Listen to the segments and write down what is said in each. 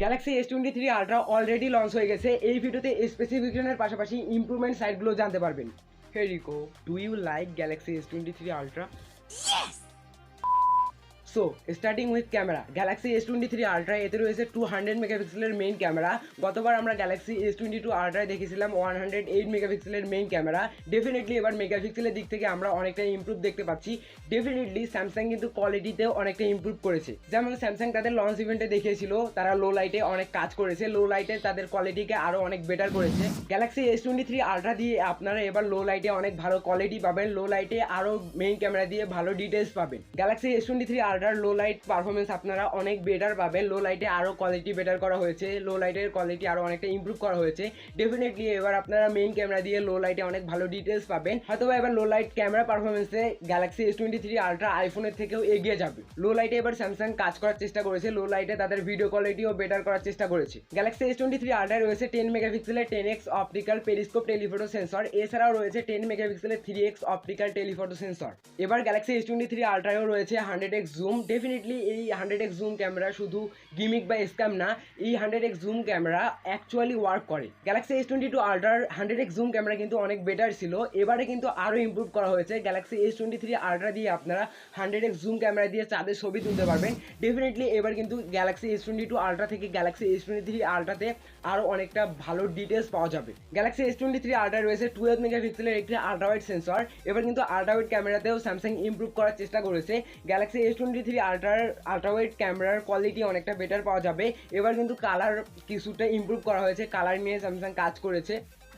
Galaxy S23 ultra already launch হয়ে গেছে। এই ভিডিওতে স্পেসিফিকেশনের পাশাপাশি ইমপ্রুভমেন্ট সাইটগুলো জানতে পারবেন। Here you go. Do you like Galaxy S23 Ultra? So starting with camera, Galaxy S23 ultra এতে রয়েছে 200 মেগাপিক্সেলের মেইন ক্যামেরা। গতবার আমরা গ্যালাক্সি S22 আলট্রায় দেখেছিলাম 108 মেগাপিক্সেলের মেইন ক্যামেরা। ডেফিনেটলি এবার মেগাপিক্সেলের দিক থেকে আমরা অনেকটা ইমপ্রুভ দেখতে পাচ্ছি। ডেফিনেটলি স্যামসাং কিন্তু কোয়ালিটিতেও অনেকটা ইমপ্রুভ করেছে। যেমন স্যামসাং তাদের লঞ্চ ইভেন্টে দেখিয়েছিল তারা লো লাইটে অনেক কাজ করেছে, লো লাইটে তাদের কোয়ালিটিকে আরও অনেক বেটার করেছে। গ্যালাক্সি S23 আলট্রা দিয়ে আপনারা এবার লো লাইটে অনেক ভালো কোয়ালিটি পাবেন, লো লাইটে আরও মেইন ক্যামেরা দিয়ে ভালো ডিটেলস পাবেন। গ্যালাক্সি S23 আলট্রার লো লাইট পারফরমেন্স আপনারা অনেক বেটার পাবেন, লো লাইটে আরও কোয়ালিটি বেটার করা হয়েছে, লো লাইটের কোয়ালিটি আরও অনেকটা ইমপ্রুভ করা হয়েছে। ডেফিনেটলি এবার আপনারা মেইন ক্যামেরা দিয়ে লো লাইটে অনেক ভালো ডিটেলস পাবেন। হয়তো এবার লো লাইট ক্যামেরা পারফরমেন্সে গ্যালাক্সি S23 আলট্রা আইফোনের থেকেও এগিয়ে যাবে। লো লাইটে এবার স্যামসাং কাজ করার চেষ্টা করেছে, লো লাইটে তাদের ভিডিও কোয়ালিটিও বেটার করার চেষ্টা করেছে। গ্যালাক্সি S23 আলট্রায় রয়েছে 10 মেগাপিক্সেলের 10x optical periscope telephoto sensor, এছাড়াও রয়েছে 10 মেগাপিক্সেলের 3x অপটিক্যাল টেলিফোটো সেন্সর। এবার গ্যালাক্সি S23 আলট্রায়ও রয়েছে 100x জুম। ডেফিনেটলি এই 100x জুম ক্যামেরা শুধু গিমিক বা স্ক্যাম না, এই 100x zoom camera actually work করে। গ্যালাক্সি S22 আলট্রার 100x জুম ক্যামেরা কিন্তু অনেক বেটার ছিল, এবারে কিন্তু আরও ইমপ্রুভ করা হয়েছে। গ্যালাক্সি S23 আলট্রা দিয়ে আপনারা 100x জুম ক্যামেরা দিয়ে চাঁদের ছবি তুলতে পারবেন। ডেফিনেটলি এবার কিন্তু গ্যালাক্সি S22 আলট্রা থেকে গ্যালাক্সি S23 আলট্রাতে আরও অনেকটা ভালো ডিটেলস পাওয়া যাবে। গ্যালাক্সি S23 আলট্রা রয়েছে 12 মেগাপিক্সেলের একটি আল্ট্রাওয়াইড সেন্সর। এবার কিন্তু আল্ট্রাওয়াইড ক্যামেরাতেও স্যামসাং ইমপ্রুভ করার চেষ্টা করেছে। গ্যালাক্সি S23 আলট্রার আল্ট্রাওয়াইড ক্যামেরার কোয়ালিটি অনেকটা বেটার পাওয়া যাবে। এবার কিন্তু কালার কিছুটা ইমপ্রুভ করা হয়েছে, কালার নিয়ে স্যামসাং কাজ করেছে।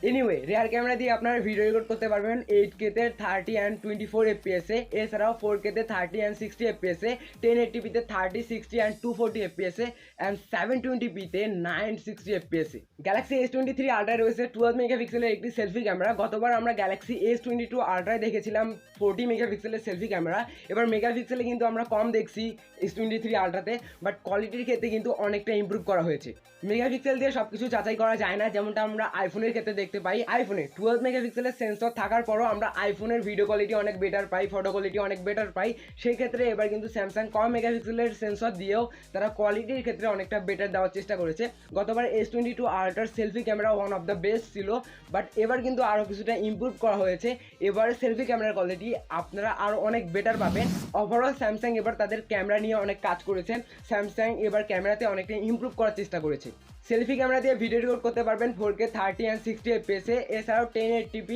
এনিওয়ে, রেয়ার ক্যামেরা দিয়ে আপনারা ভিডিও রেকর্ড করতে পারবেন 8K-তে 30 and 24 FPS-এ, এছাড়াও 4K-তে 30 and 60 FPS-এ, 1080p-তে 30, 60 and 240 FPS-এ and 720p-তে 960 FPS-এ। গ্যালাক্সি S23 আলট্রায় রয়েছে 12 মেগাপিক্সেলের একটি সেলফি ক্যামেরা। গতবার আমরা গ্যালাক্সি S22 আলট্রায় দেখেছিলাম 40 মেগাপিক্সেলের সেলফি ক্যামেরা। এবার মেগাপিক্সেলে কিন্তু আমরা কম দেখছি S23 আলট্রাতে, বাট কোয়ালিটির ক্ষেত্রে কিন্তু অনেকটা ইমপ্রুভ করা হয়েছে। মেগাপিক্সেল দিয়ে সব কিছু যাচাই করা যায় না, যেমনটা আমরা আইফোনের ক্ষেত্রে দেখতে পাই। আইফোনে 12 মেগাপিক্সেলের সেন্সর থাকার পরও আমরা আইফোনের ভিডিও কোয়ালিটি অনেক বেটার পাই, ফটো কোয়ালিটি অনেক বেটার পাই। সেই ক্ষেত্রে এবার কিন্তু স্যামসাং কম মেগাপিক্সেলের সেন্সর দিয়েও তারা কোয়ালিটির ক্ষেত্রে অনেকটা বেটার দেওয়ার চেষ্টা করেছে। গতবার S22 আলট্রার selfie camera one of the best ছিল, বাট এবার কিন্তু আরও কিছুটা ইমপ্রুভ করা হয়েছে। এবার সেলফি ক্যামেরার কোয়ালিটি আপনারা আরও অনেক বেটার পাবেন। ওভারঅল স্যামসাং এবার তাদের ক্যামেরা নিয়ে অনেক কাজ করেছেন। স্যামসাং এবার ক্যামেরাতে অনেকটা ইমপ্রুভ করার চেষ্টা করেছে। সেলফি ক্যামেরা দিয়ে ভিডিও রেকর্ড করতে পারবেন 4K 30 and 60 FPS-এ, এছাড়াও 1080p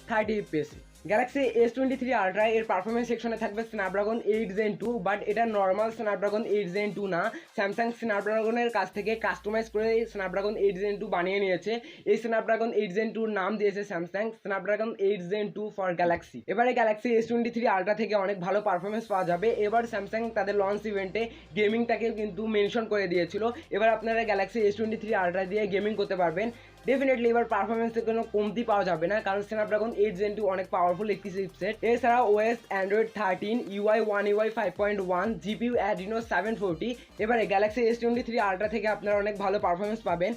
30 FPS-এ। গ্যালাক্সি S23 আলট্রা এর পারফরমেন্স সেকশনে থাকবে স্ন্যাপড্রাগন 8 Gen 2, বাট এটা নর্মাল স্ন্যাপড্রাগন 8 Gen 2 না। স্যামসাং স্ন্যাপড্রাগনের কাছ থেকে কাস্টমাইজ করে স্ন্যাপড্রাগন 8 Gen 2 বানিয়ে নিয়েছে। এই স্ন্যাপড্রাগন 8 Gen 2 নাম দিয়েছে Samsung Snapdragon 8 Gen 2 for Galaxy. এবারে গ্যালাক্সি S23 আলট্রা থেকে অনেক ভালো পারফরমেন্স পাওয়া যাবে। এবার স্যামসাং তাদের লঞ্চ ইভেন্টে গেমিংটাকেও কিন্তু মেনশন করে দিয়েছিল। এবার আপনারা গ্যালাক্সি S23 আলট্রা দিয়ে গেমিং করতে পারবেন। ডেফিনেটলি এবার পারফরমেন্সের কোনো কমতি পাওয়া যাবে না, কারণ স্ন্যাপড্রাগন 8 Gen 2 অনেক পাওয়ারফুল একটি চিপসেট। এছাড়া OS Android 13, UI 1 UI 5.1, GPU Adreno 740। এবারে গ্যালাক্সি S23 আলট্রা থেকে আপনারা অনেক ভালো পারফরমেন্স পাবেন।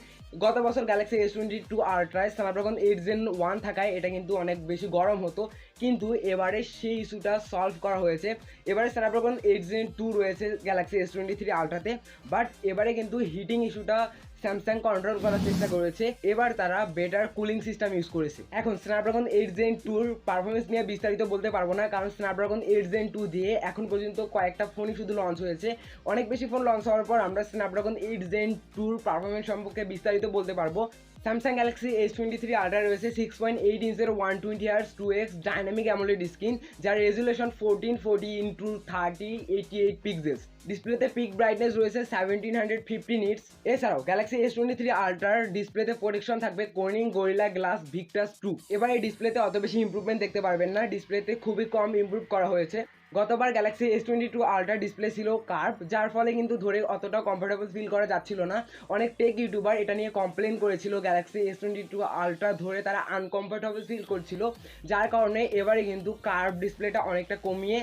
গত বছর গ্যালাক্সি S22 আলট্রায় স্ন্যাপড্রাগন 8 Gen 1 থাকায় এটা কিন্তু অনেক বেশি গরম হতো, কিন্তু এবারে সেই ইস্যুটা সলভ করা হয়েছে। এবারে স্ন্যাপড্রাগন 8 Gen 2 রয়েছে গ্যালাক্সি S23 আলট্রাতে, বাট এবারে কিন্তু হিটিং ইস্যুটা স্যামসাং কন্ট্রোল করার চেষ্টা করেছে। এবার তারা বেটার কুলিং সিস্টেম ইউজ করেছে। এখন স্ন্যাপড্রাগন 8 Gen 2-র পারফরমেন্স নিয়ে বিস্তারিত বলতে পারবো না, কারণ স্ন্যাপড্রাগন 8 Gen 2 দিয়ে এখন পর্যন্ত কয়েকটা ফোনই শুধু লঞ্চ হয়েছে। অনেক বেশি ফোন লঞ্চ হওয়ার পর আমরা স্ন্যাপড্রাগন 8 Gen 2-র পারফরমেন্স সম্পর্কে বিস্তারিত বলতে পারবো। স্যামসাং গ্যালাক্সি S23 আলট্রা রয়েছে 6.8 ইঞ্চের 120Hz 2x dynamic AMOLED screen, যার রেজুলেশন 1440x3088 পিক্সেলস। ডিসপ্লেতে পিক ব্রাইটনেস রয়েছে 1750 নিটস। এছাড়াও গ্যালাক্সি S23 আলট্রার ডিসপ্লেতে প্রোটেকশন থাকবে কর্নিং গরিলা গ্লাস ভিক্টাস 2। এবার এই ডিসপ্লেতে অত বেশি ইমপ্রুভমেন্ট দেখতে পারবেন না, ডিসপ্লেতে খুবই কম ইমপ্রুভ করা হয়েছে। গতবার গ্যালাক্সি S22 আলট্রা ডিসপ্লে ছিল কার্ভ, যার ফলে কিন্তু ধরে অতটা কমফোর্টেবল ফিল করা যাচ্ছিল না। অনেক টেক ইউটিউবার এটা নিয়ে কমপ্লেন করেছিল, গ্যালাক্সি S22 আলট্রা ধরে তারা আনকমফোর্টেবল ফিল করছিল, যার কারণে এবারে কিন্তু কার্ভ ডিসপ্লেটা অনেকটা কমিয়ে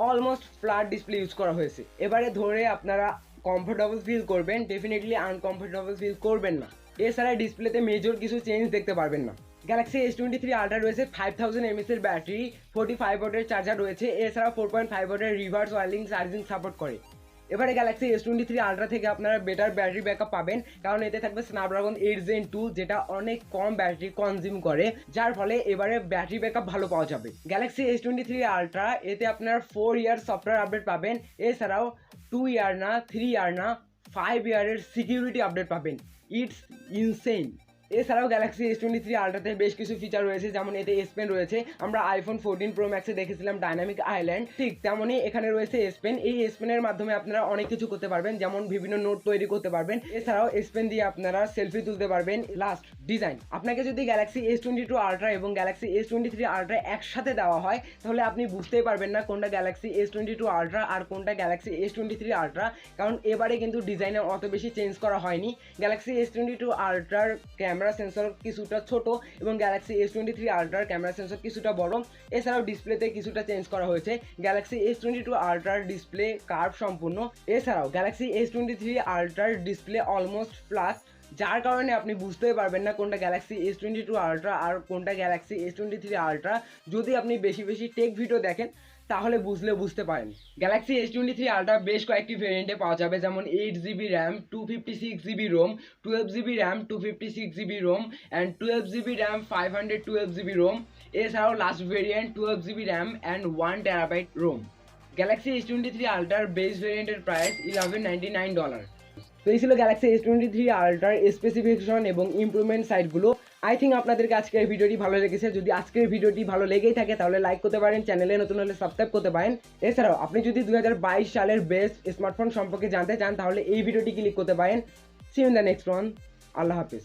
অলমোস্ট ফ্ল্যাট ডিসপ্লে ইউজ করা হয়েছে। এবারে ধরে আপনারা কমফোর্টেবল ফিল করবেন, ডেফিনেটলি আনকমফোর্টেবল ফিল করবেন না। এছাড়া ডিসপ্লেতে মেজর কিছু চেঞ্জ দেখতে পারবেন না। গ্যালাক্সি S23 আলট্রা রয়েছে 5000 mAh এর ব্যাটারি, 45 ওয়াটের চার্জার রয়েছে, এছাড়া 4.5 ওয়াটের রিভার্স ওয়ার্লিং চার্জিং সাপোর্ট করে। এবারে গ্যালাক্সি S23 আলট্রা থেকে আপনারা বেটার ব্যাটারি ব্যাকআপ পাবেন, কারণ এতে থাকবে স্ন্যাপড্রাগন 8 Gen 2, যেটা অনেক কম ব্যাটারি কনজিউম করে, যার ফলে এবারে ব্যাটারি ব্যাকআপ ভালো পাওয়া যাবে। গ্যালাক্সি S23 আলট্রা এতে আপনারা 4 ইয়ার সফটওয়্যার আপডেট পাবেন, এছাড়াও 2 ইয়ার না, 3 ইয়ার না, 5 ইয়ারের সিকিউরিটি আপডেট পাবেন। It's insane. এছাড়াও গ্যালাক্সি S23 আলট্রাতে বেশ কিছু ফিচার রয়েছে, যেমন এতে এস পেন রয়েছে। আমরা আইফোন 14 প্রো ম্যাক্সে দেখেছিলাম ডাইনামিক আইল্যান্ড, ঠিক তেমনই এখানে রয়েছে এস পেন। এই এস পেনের মাধ্যমে আপনারা অনেক কিছু করতে পারবেন, যেমন বিভিন্ন নোট তৈরি করতে পারবেন। এছাড়াও এস পেন দিয়ে আপনারা সেলফি তুলতে পারবেন। লাস্ট ডিজাইন, আপনাকে যদি গ্যালাক্সি S22 আলট্রা এবং গ্যালাক্সি S23 আলট্রা একসাথে দেওয়া হয়, তাহলে আপনি বুঝতেই পারবেন না কোনটা গ্যালাক্সি S22 আলট্রা আর কোনটা গ্যালাক্সি S23 আলট্রা, কারণ এবারে কিন্তু ডিজাইনে অত বেশি চেঞ্জ করা হয়নি। গ্যালাক্সি S22 আলট্রার ক্যামেরা সেন্সর কিছুটা ছোট এবং গ্যালাক্সি S23 আলট্রার ক্যামেরা সেন্সর কিছুটা বড়। এছাড়াও ডিসপ্লেতে কিছুটা চেঞ্জ করা হয়েছে। গ্যালাক্সি S22 আলট্রার ডিসপ্লে কার্ভ সম্পূর্ণ। এছাড়াও গ্যালাক্সি S23 আলট্রার ডিসপ্লে অলমোস্ট ফ্ল্যাট, যার কারণে আপনি বুঝতেই পারবেন না কোনটা গ্যালাক্সি S22 আলট্রা আর কোনটা গ্যালাক্সি S23 আলট্রা। যদি আপনি বেশি বেশি টেক ভিডিও দেখেন তাহলে বুঝতে পারেন। গ্যালাক্সি S23 আলট্রা বেশ কয়েকটি ভেরিয়েন্টে পাওয়া যাবে, যেমন 8GB RAM, 256GB ROM, 12GB RAM, 256GB ROM and 12GB RAM, 512GB ROM. এছাড়াও last variant 12GB RAM and 1TB ROM. Galaxy S23 আলট্রার বেস ভেরিয়েন্টের প্রাইস $1199। তো এই ছিল গ্যালাক্সি S23 আলট্রার স্পেসিফিকেশন এবং ইমপ্রুভমেন্ট সাইটগুলো। আই থিঙ্ক আপনাদেরকে আজকের ভিডিওটি ভালো লেগেছে। যদি আজকের ভিডিওটি ভালো লেগেই থাকে তাহলে লাইক করতে পারেন, চ্যানেলে নতুন হলে সাবস্ক্রাইব করতে পারেন। এছাড়াও আপনি যদি 2022 সালের বেস্ট স্মার্টফোন সম্পর্কে জানতে চান তাহলে এই ভিডিওটি ক্লিক করতে পারেন। See you in the next one. আল্লাহ হাফিজ।